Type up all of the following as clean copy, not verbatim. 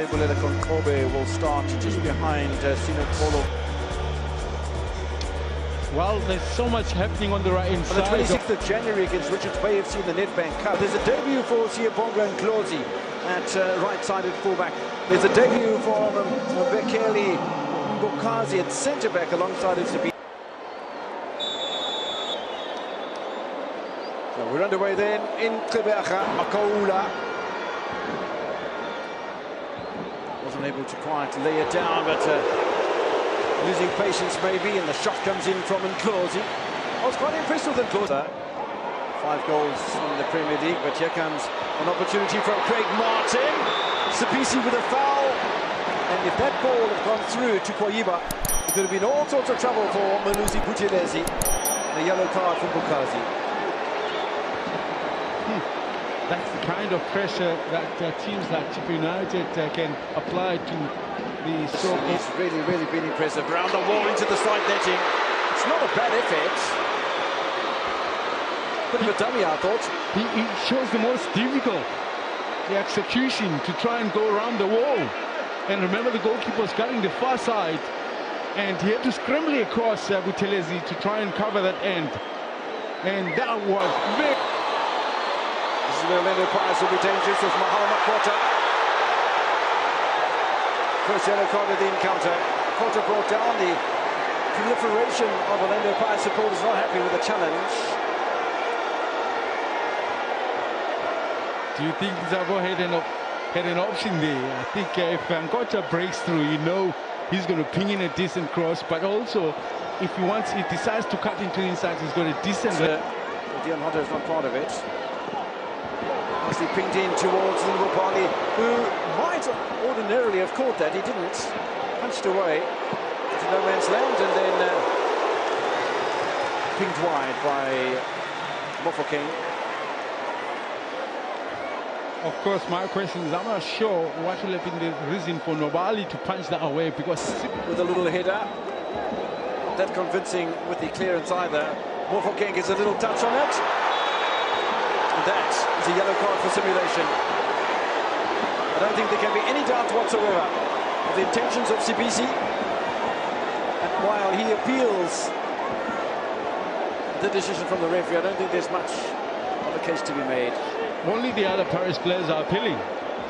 Ayimbulela Kobe will start just behind Sino Polo. Well, there's so much happening on the right-hand side. On the 26th of January against Richards Bay FC in the Nedbank Cup. There's a debut for Siyabonga and Klozi at right-sided fullback. There's a debut for Bekele Mbokazi at centre-back alongside Sibi. So we're underway then in Kleberga. Makaula wasn't able to quite lay it down, but losing patience maybe, and the shot comes in from Nklozi. I was quite impressed with Nklozi. 5 goals in the Premier League, but here comes an opportunity from Craig Martin. Sibisi with a foul, and if that ball had gone through to Kwayiba, it could have been all sorts of trouble for Manusi Buthelezi, and a yellow card for Bukazi. That's the kind of pressure that teams like CHIPPA United can apply to the so-called... He's really been impressive. Round the wall into the side netting. It's not a bad effort. Bit of a dummy, I thought. He shows the most difficult, the execution, to try and go around the wall. And remember, the goalkeeper was cutting the far side, and he had to scramble across Buthelezi to try and cover that end. And that was very... This is where Orlando Pirates will be dangerous with Mahama Kota. First yellow card of the encounter. Kota brought down. The proliferation of Orlando Pirates supporters not happy with the challenge. Do you think Zavo had an option there? I think if Nkota breaks through, you know he's going to ping in a decent cross, but also if he decides to cut into the inside, he's got a decent... Dion Hunter is not part of it. Nicely pinged in towards Ngopani, who might ordinarily have caught that. He didn't. Punched away to no man's land, and then pinged wide by Mofokeng. Of course, my question is, I'm not sure what will have been the reason for Nobali to punch that away, because... With a little header, not that convincing with the clearance either. Mofokeng gets a little touch on it. And that is a yellow card for simulation. I don't think there can be any doubt whatsoever of the intentions of Sibisi. And while he appeals the decision from the referee, I don't think there's much of a case to be made. Only the other Paris players are appealing.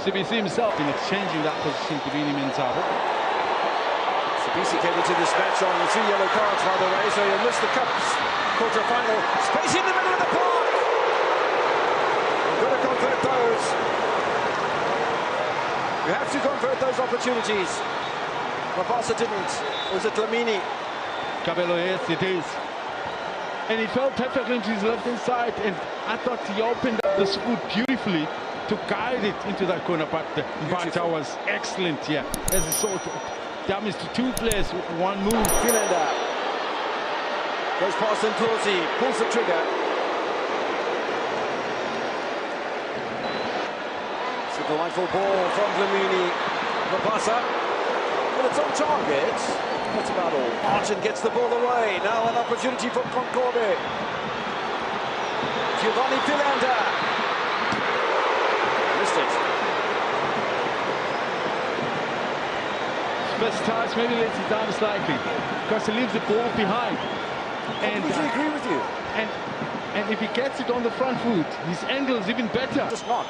Sibisi himself in exchanging that position between him and Zabo. Sibisi came into this match on 3 yellow cards, by the way, so he'll miss the Cups quarter-final. Space in the middle of the park! You've got to convert those. You have to convert those opportunities. Mapasa didn't. Was it Lamini? Cabello, yes, it is. And he fell perfectly into his left-hand side, and I thought he opened up the foot beautifully to guide it into that corner, but the Bata was excellent here. As he saw damage to 2 players with 1 move. Philander goes past Nklozi, pulls the trigger. It's a delightful ball from Lamini. Mapasa, but it's on target. That's about all. Martin gets the ball away. Now an opportunity for Concorbe. Giovanni Philander. Missed it. First touch, maybe lets it down slightly, because he leaves the ball behind. I completely agree with you. And if he gets it on the front foot, his angle is even better. Just not.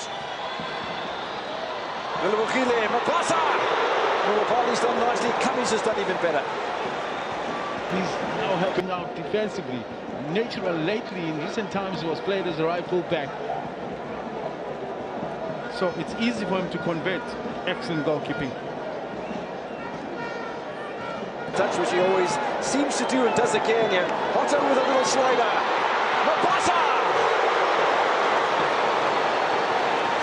Willoughby, Mapasa. Willoughby's done nicely. Cummings has done even better. He's now helping out defensively. Natural lately, in recent times, he was played as a right full back. So it's easy for him to convert. Excellent goalkeeping. Touch which he always seems to do and does again here. Otto with a little slider. Mapasa!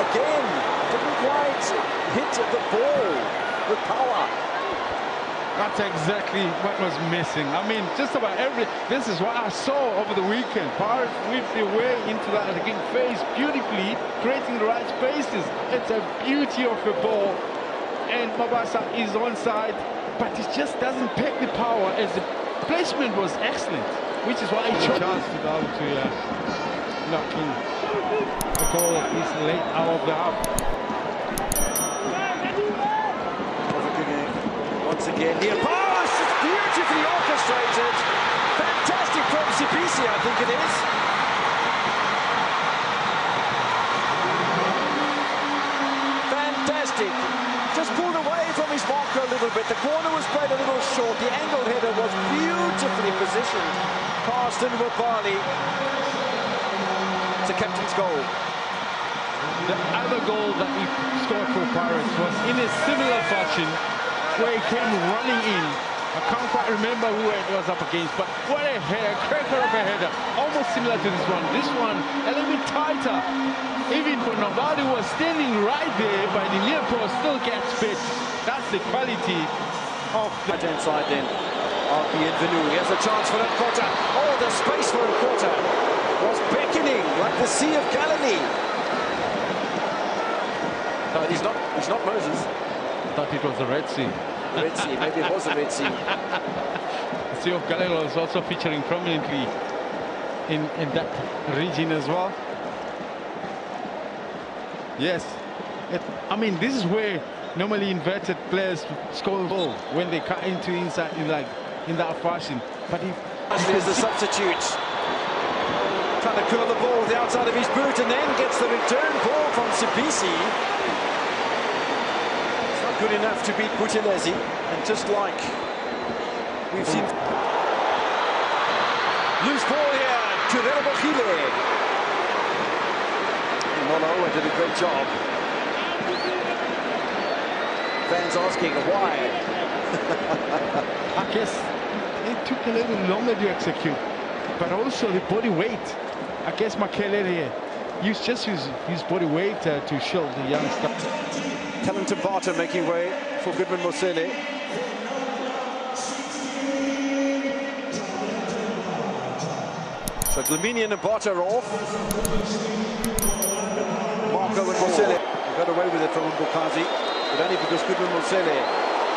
Again, didn't quite hit the ball with power. That's exactly what was missing. I mean, just about this is what I saw over the weekend. Pirates whipped their way into that again phase beautifully, creating the right spaces. It's a beauty of the ball. And Mabasa is onside, but it just doesn't pack the power, as the placement was excellent, which is why he chose to be able to knock in the goal at this late hour of the half. again. Near pass, it's beautifully orchestrated. Fantastic from CHIPPA, I think it is. Fantastic. Just pulled away from his marker a little bit. The corner was played a little short. The angled header was beautifully positioned. Passed in with Bali. It's a captain's goal. The other goal that he scored for Pirates was in a similar fashion, where he came running in. I can't quite remember who it was up against, but what a header, cracker of a header, almost similar to this one. This one a little bit tighter. Even when nobody was standing right there by the near post, still gets fit. That's the quality of the right-hand side then. Bienvenu. Here's a chance for Nkota. Oh, the space for Nkota was beckoning like the Sea of Galilee. No, he's not Moses. I thought it was the Red Sea. Red Sea, maybe it was the Red Sea. The Sea of Galilee is also featuring prominently in that region as well. Yes, I mean, this is where normally inverted players score a goal when they cut into inside in that fashion. But if Ashley is the substitute, trying to curl the ball with the outside of his boot, and then gets the return ball from CHIPPA. Good enough to beat Buthelezi, and just like we've seen, loose ball here to Relebochile. Mono did a great job. Fans asking why. I guess it took a little longer to execute, but also the body weight. I guess Makelele used his body weight to shield the youngster. Talented Barter making way for Goodman Mosele. So Glaminian and Barter off. Marco and Mosele got away with it from Mbukazi, but only because Goodman Mosele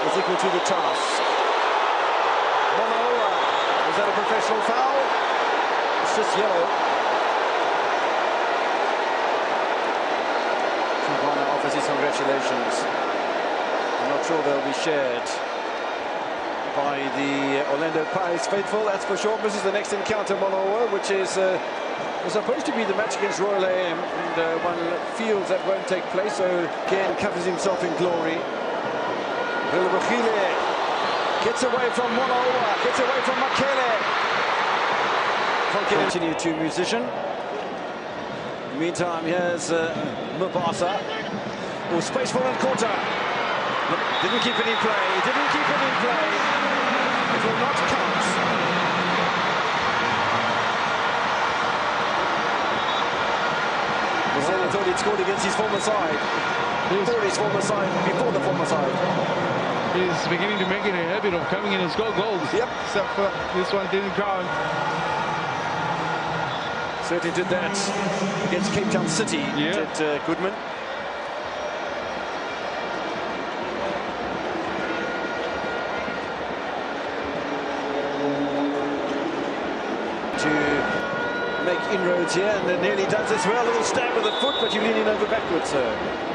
was equal to the task. Mono, was that a professional foul? It's just yellow. Offers his congratulations. I'm not sure they'll be shared by the Orlando Pirates faithful, that's for sure. This is the next encounter, Moloa, which is was supposed to be the match against Royal AM, and one feels that won't take place, so again covers himself in glory. Relebochile gets away from Moloa, gets away from Makele. Continue to musician. Meantime, here's Mabasa. Oh, space for Nkota. Didn't keep it in play. Didn't keep it in play. It will not count. Mosele thought he'd scored against his former side. Before his former side, before the former side. He's beginning to make it a habit of coming in and score goals. Yep. Except for this one didn't count. Certainly did that against Cape Town City, did Goodman. To make inroads here, and then nearly does as well. A little stab with the foot, but you're leaning over backwards, sir.